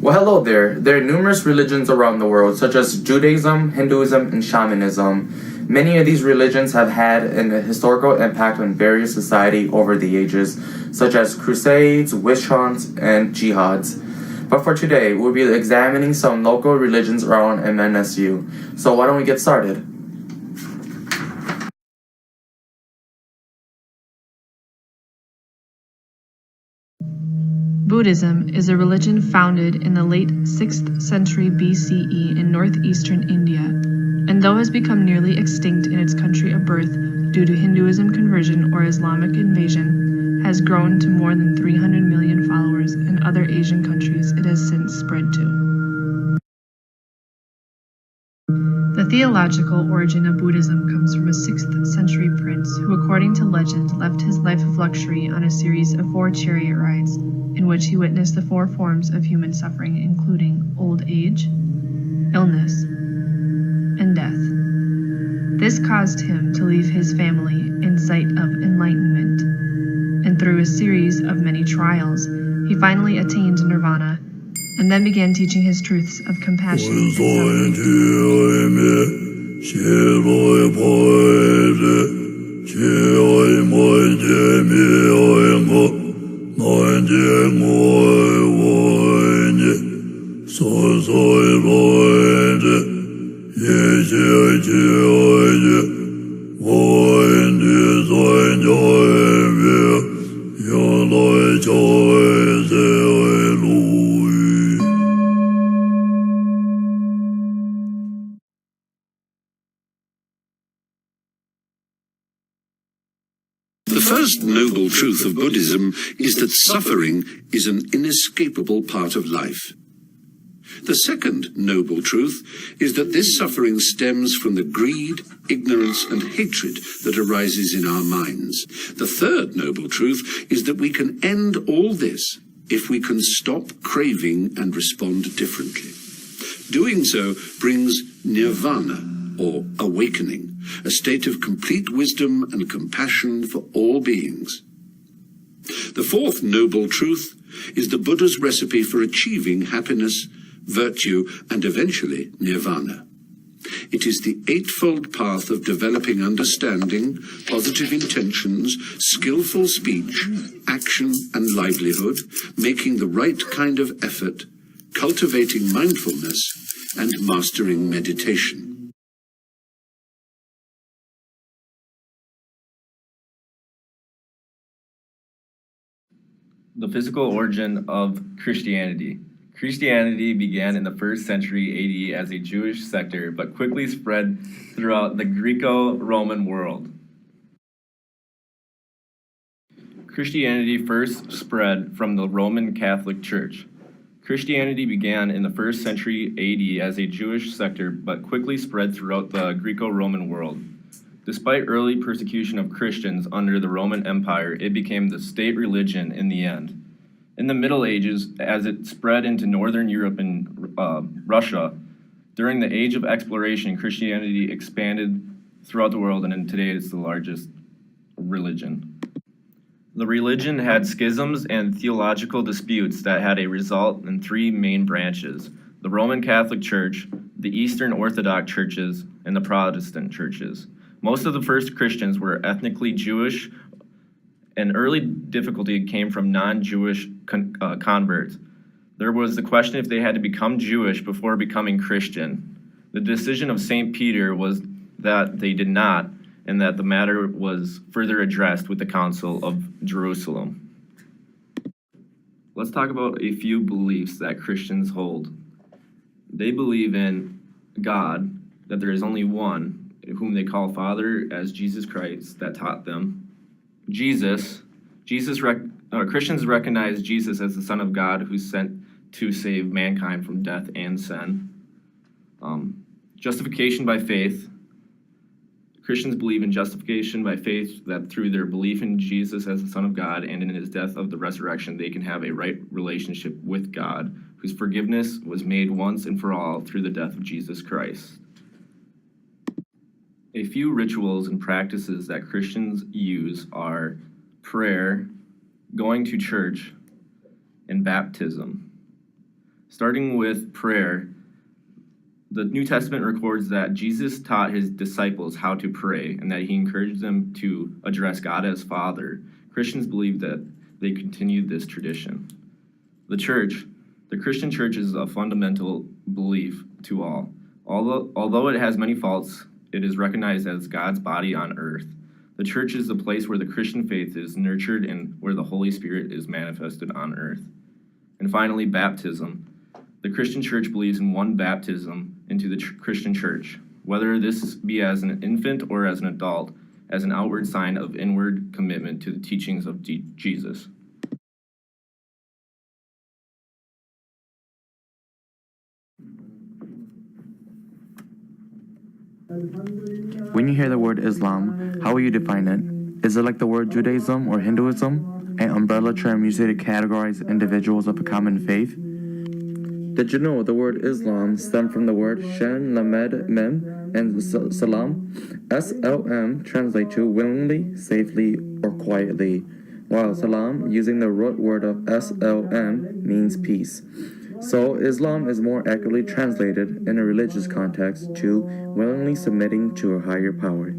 Well, hello there. There are numerous religions around the world, such as Judaism, Hinduism, and Shamanism. Many of these religions have had an historical impact on various society over the ages, such as crusades, witch hunts, and jihads. But for today, we'll be examining some local religions around MNSU. So why don't we get started? Buddhism is a religion founded in the late 6th century BCE in northeastern India, and though has become nearly extinct in its country of birth due to Hinduism conversion or Islamic invasion, has grown to more than 300 million followers in other Asian countries it has since spread to. The theological origin of Buddhism comes from a 6th century prince who, according to legend, left his life of luxury on a series of 4 chariot rides, in which he witnessed the 4 forms of human suffering, including old age, illness, and death. This caused him to leave his family in sight of enlightenment, and through a series of many trials, he finally attained nirvana, and then began teaching his truths of compassion and The first noble truth of Buddhism is that suffering is an inescapable part of life. The second noble truth is that this suffering stems from the greed, ignorance, and hatred that arises in our minds. The third noble truth is that we can end all this if we can stop craving and respond differently. Doing so brings nirvana, or awakening, a state of complete wisdom and compassion for all beings. The fourth noble truth is the Buddha's recipe for achieving happiness, virtue, and eventually nirvana. It is the eightfold path of developing understanding, positive intentions, skillful speech, action, and livelihood, making the right kind of effort, cultivating mindfulness, and mastering meditation. The physical origin of Christianity. Christianity began in the 1st century AD as a Jewish sector, but quickly spread throughout the Greco-Roman world. Christianity first spread from the Roman Catholic Church. Christianity began in the 1st century AD as a Jewish sector, but quickly spread throughout the Greco-Roman world. Despite early persecution of Christians under the Roman Empire, it became the state religion in the end. In the Middle Ages, as it spread into Northern Europe and Russia, during the Age of Exploration, Christianity expanded throughout the world, and today it's the largest religion. The religion had schisms and theological disputes that had a result in 3 main branches: the Roman Catholic Church, the Eastern Orthodox churches, and the Protestant churches. Most of the first Christians were ethnically Jewish, and early difficulty came from non-Jewish converts. There was the question if they had to become Jewish before becoming Christian. The decision of St. Peter was that they did not, and that the matter was further addressed with the Council of Jerusalem. Let's talk about a few beliefs that Christians hold. They believe in God, that there is only one, whom they call Father, as Jesus Christ that taught them. Christians recognize Jesus as the Son of God who's sent to save mankind from death and sin. Justification by faith. Christians believe in justification by faith, that through their belief in Jesus as the Son of God and in his death of the resurrection, they can have a right relationship with God, whose forgiveness was made once and for all through the death of Jesus Christ. A few rituals and practices that Christians use are prayer, going to church, and baptism. Starting with prayer, the New Testament records that Jesus taught his disciples how to pray and that he encouraged them to address God as Father. Christians believe that they continued this tradition. The Christian church is a fundamental belief to all. Although it has many faults, it is recognized as God's body on earth. The church is the place where the Christian faith is nurtured and where the Holy Spirit is manifested on earth. And finally, baptism. The Christian church believes in one baptism into the Christian church, whether this be as an infant or as an adult, as an outward sign of inward commitment to the teachings of Jesus. When you hear the word Islam, how will you define it? Is it like the word Judaism or Hinduism, an umbrella term used to categorize individuals of a common faith? Did you know the word Islam stemmed from the word Shen, Lamed, Mem, and Salam? SLM translate to willingly, safely, or quietly, while Salam, using the root word of SLM, means peace. So Islam is more accurately translated in a religious context to willingly submitting to a higher power.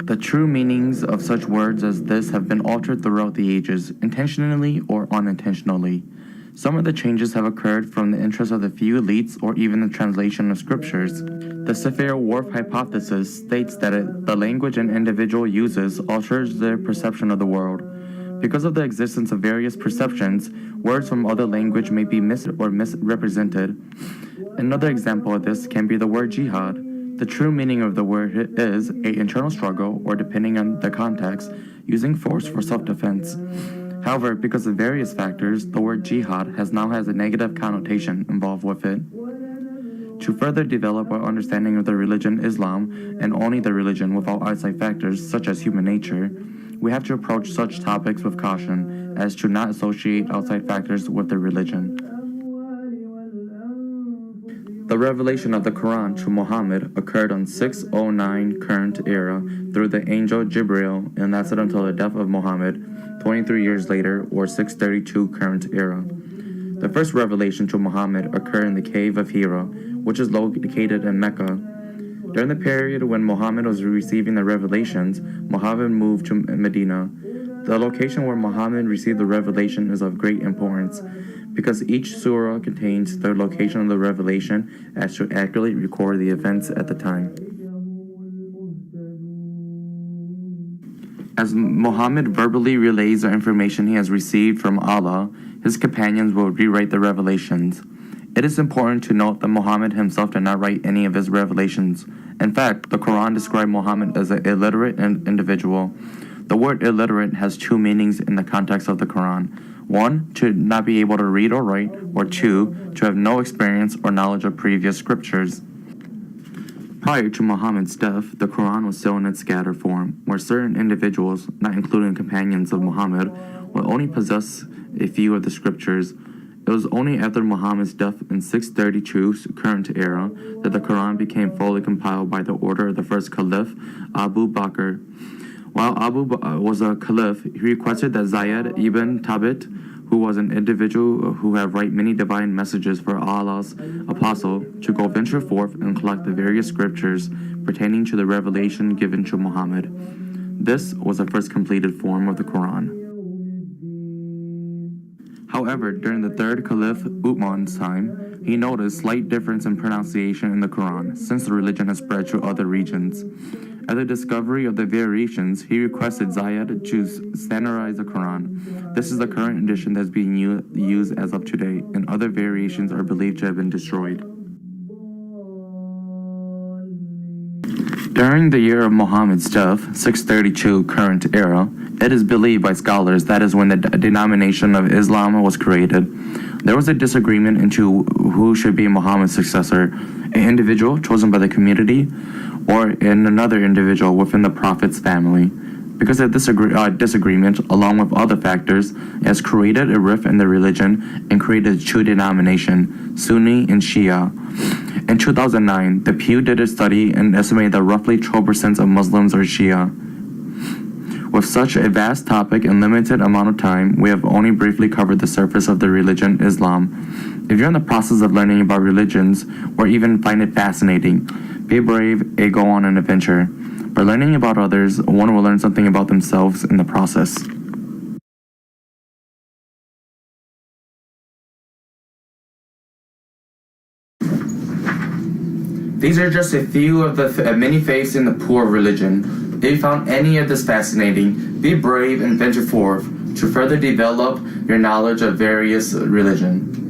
The true meanings of such words as this have been altered throughout the ages, intentionally or unintentionally. Some of the changes have occurred from the interest of the few elites or even the translation of scriptures. The Sapir-Whorf hypothesis states that the language an individual uses alters their perception of the world. Because of the existence of various perceptions, words from other language may be misrepresented. Another example of this can be the word jihad. The true meaning of the word is an internal struggle, or depending on the context, using force for self-defense. However, because of various factors, the word jihad has a negative connotation involved with it. To further develop our understanding of the religion Islam, and only the religion without outside factors such as human nature, we have to approach such topics with caution as to not associate outside factors with the religion. The revelation of the Quran to Muhammad occurred on 609 current era through the angel Jibril and lasted until the death of Muhammad 23 years later, or 632 current era. The first revelation to Muhammad occurred in the cave of Hira, which is located in Mecca. During the period when Muhammad was receiving the revelations, Muhammad moved to Medina. The location where Muhammad received the revelation is of great importance, because each surah contains the location of the revelation as to accurately record the events at the time. As Muhammad verbally relays the information he has received from Allah, his companions will rewrite the revelations. It is important to note that Muhammad himself did not write any of his revelations. In fact, the Quran described Muhammad as an illiterate individual. The word illiterate has two meanings in the context of the Quran. One, to not be able to read or write, or two, to have no experience or knowledge of previous scriptures. Prior to Muhammad's death, the Quran was still in its scattered form, where certain individuals, not including companions of Muhammad, would only possess a few of the scriptures. It was only after Muhammad's death in 632 current era that the Quran became fully compiled by the order of the first Caliph, Abu Bakr. While Abu was a caliph, he requested that Zayed ibn Thabit, who was an individual who had write many divine messages for Allah's apostle, to go venture forth and collect the various scriptures pertaining to the revelation given to Muhammad. This was the first completed form of the Quran. However, during the third Caliph Uthman's time, he noticed slight difference in pronunciation in the Quran, since the religion had spread to other regions. At the discovery of the variations, he requested Zayed to standardize the Quran. This is the current edition that is being used as of today, and other variations are believed to have been destroyed. During the year of Muhammad's death, 632 current era, it is believed by scholars that is when the denomination of Islam was created. There was a disagreement into who should be Muhammad's successor, an individual chosen by the community, or another individual within the Prophet's family. Because of this disagreement, along with other factors, has created a rift in the religion and created two denominations, Sunni and Shia. In 2009, the Pew did a study and estimated that roughly 12% of Muslims are Shia. With such a vast topic and limited amount of time, we have only briefly covered the surface of the religion Islam. If you're in the process of learning about religions, or even find it fascinating, be brave and go on an adventure. By learning about others, one will learn something about themselves in the process. These are just a few of the many faiths in the pool of religion. If you found any of this fascinating, be brave and venture forth to further develop your knowledge of various religions.